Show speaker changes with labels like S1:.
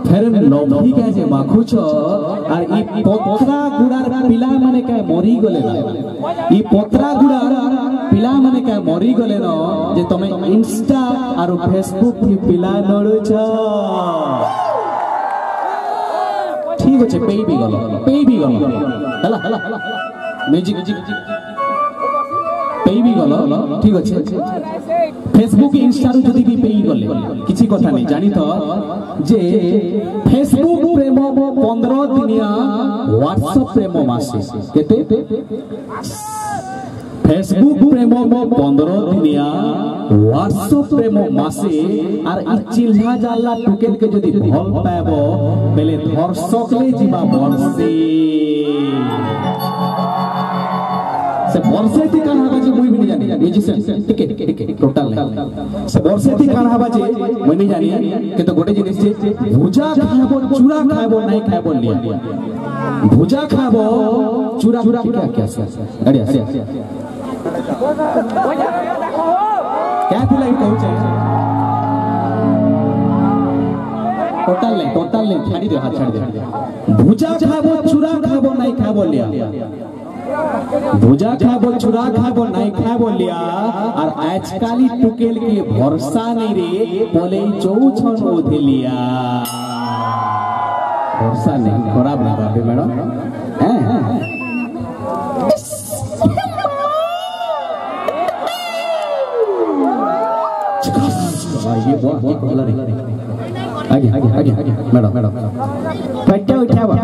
S1: फेर लवही के जे माखुछ और ई पोतरा गुड़ार पिला माने के मरी गले ना ई पोतरा गुड़ार पिला माने के मरी गले न जे तमे इंस्टा और फेसबुक थी पिला नडुछ ठीक अछि पे भी गलो हला म्यूजिक पे भी गलो ठीक अछि फेसबुक इंस्टा रु जदी भी पे गले किछि कथा नहीं जानी तो जे फेसबुक प्रेम 15 दिनिया व्हाट्सएप प्रेम मासे केते फेसबुक प्रेम 15 दिनिया व्हाट्सएप प्रेम मासे और इ चिल्हा जाला टुकेल के जदी भल पाबो बेले धर्षकले जीवा बरसे से बरसे थी कान हवा जे मुई भी नहीं जानी म्यूजिशियन टिके टोटल से बरसे थी कान हवा जे मुई नहीं जानी के तो गोटे जिनिस जे भुजा खाबो चूड़ा खाबो नहीं खाबो लिया भुजा खाबो चूड़ा क्या गाड़ी आसे क्या थिला कहू छै टोटल नहीं छाड़ी दे हाथ छाड़ी दे भुजा खाबो चूड़ा खाबो नहीं खाबो लिया भुजा खाबो चूड़ा खाबो नहीं खाबो लिया और आजकाली टुकेल के भरोसा नहीं रे बोले चौछन ओधे लिया भरोसा नहीं खराब ना बाबे मैडम हैं ये बहुत कलर है आगे मैडम पट्टा उठावा